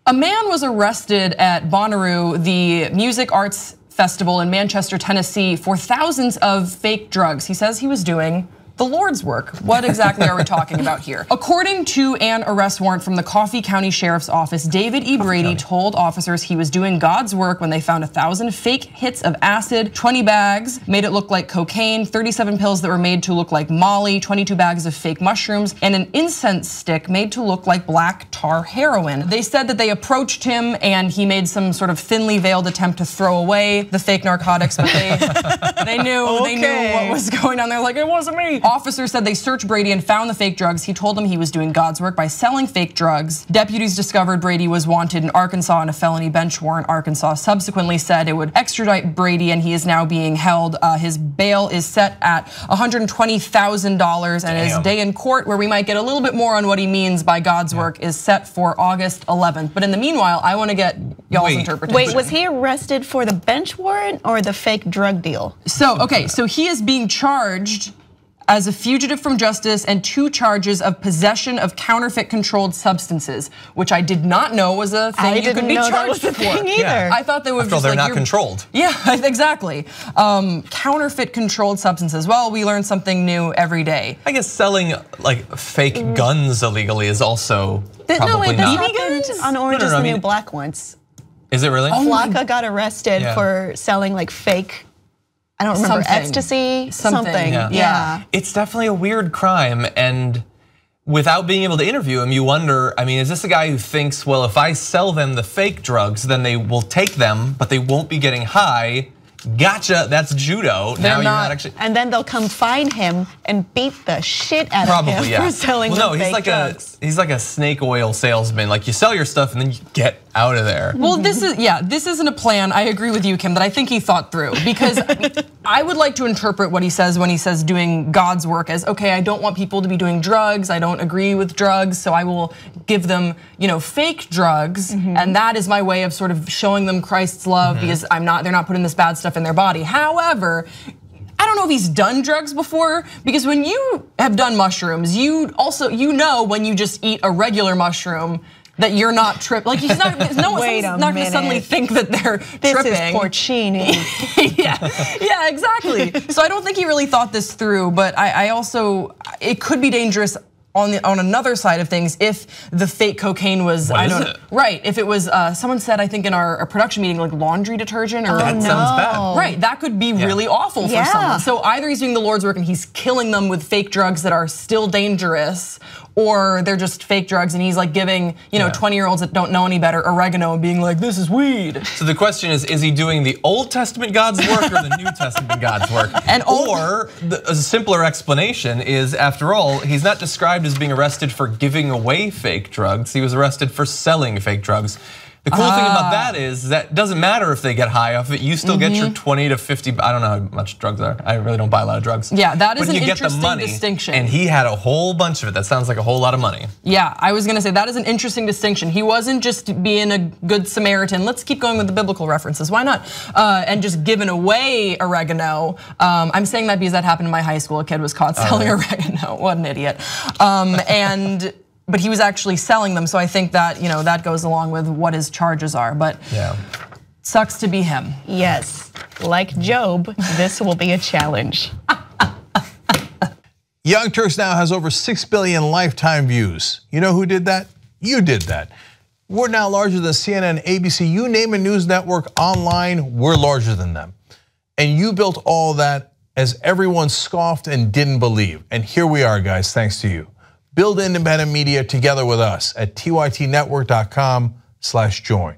A man was arrested at Bonnaroo, the music arts festival in Manchester, Tennessee, for thousands of fake drugs. He says he was doing the Lord's work. What exactly are we talking about here? According to an arrest warrant from the Coffee County Sheriff's Office, David E. Brady told officers he was doing God's work when they found 1,000 fake hits of acid, 20 bags made it look like cocaine, 37 pills that were made to look like Molly, 22 bags of fake mushrooms, and an incense stick made to look like black tar heroin. They said that they approached him and he made some sort of thinly veiled attempt to throw away the fake narcotics, but they knew what was going on. They're like, it wasn't me. Officers said they searched Brady and found the fake drugs. He told them he was doing God's work by selling fake drugs. Deputies discovered Brady was wanted in Arkansas on a felony bench warrant. Arkansas subsequently said it would extradite Brady, and he is now being held. His bail is set at $120,000, and his day in court, where we might get a little bit more on what he means by God's work, is set for August 11th. But in the meanwhile, I want to get y'all's interpretation. Wait, was he arrested for the bench warrant or the fake drug deal? So, okay, so he is being charged as a fugitive from justice and 2 charges of possession of counterfeit controlled substances, which I did not know was a thing you could be charged for. Either. I thought they would just they're not controlled. Yeah, exactly. Counterfeit controlled substances. Well, we learn something new every day. I guess selling like fake guns illegally is also probably not. BB guns on Orange is the New Black once. Is it really? Flocka got arrested for selling like fake, I don't remember, ecstasy, something. Yeah. It's definitely a weird crime, and without being able to interview him, you wonder, I mean, is this a guy who thinks, well, if I sell them the fake drugs, then they will take them, but they won't be getting high? Gotcha, that's judo. Now you're not actually. And then they'll come find him and beat the shit out of him for selling fake drugs. He's like a snake oil salesman. Like, you sell your stuff and then you get out of there. Well, this isn't a plan. I agree with you, Kim, that I think he thought through, because I would like to interpret what he says when he says doing God's work as, okay, I don't want people to be doing drugs. I don't agree with drugs, so I will give them, fake drugs, and that is my way of sort of showing them Christ's love, because they're not putting this bad stuff in their body. However, I don't know if he's done drugs before, because when you have done mushrooms, you know when you just eat a regular mushroom that you're not tripping. Like, he's not. No one's not going to suddenly think that they're tripping. This is porcini. yeah, exactly. So I don't think he really thought this through. But I also, it could be dangerous on another side of things if the fake cocaine was, right, if it was, someone said, I think in our production meeting, like laundry detergent or. That sounds bad. Right, that could be really awful for someone. So either he's doing the Lord's work and he's killing them with fake drugs that are still dangerous, or they're just fake drugs and he's like giving 20-year-olds that don't know any better oregano and being like, this is weed. So the question is he doing the Old Testament God's work or the New Testament God's work? Or a simpler explanation is, after all, he's not described as being arrested for giving away fake drugs. He was arrested for selling fake drugs. The cool thing about that is that it doesn't matter if they get high off it. You still get your 20 to 50. I don't know how much drugs are. I really don't buy a lot of drugs. Yeah, that is an interesting distinction. And he had a whole bunch of it. That sounds like a whole lot of money. Yeah, I was gonna say that is an interesting distinction. He wasn't just being a good Samaritan. Let's keep going with the biblical references. Why not? And just giving away oregano. I'm saying that because that happened in my high school. A kid was caught selling oregano. What an idiot. But he was actually selling them, so I think that that goes along with what his charges are. But sucks to be him. Yes, like Job, this will be a challenge. Young Turks now has over 6 billion lifetime views. You know who did that? You did that. We're now larger than CNN, ABC, you name a news network online, we're larger than them. And you built all that as everyone scoffed and didn't believe. And here we are, guys, thanks to you. Build independent media together with us at tytnetwork.com/join.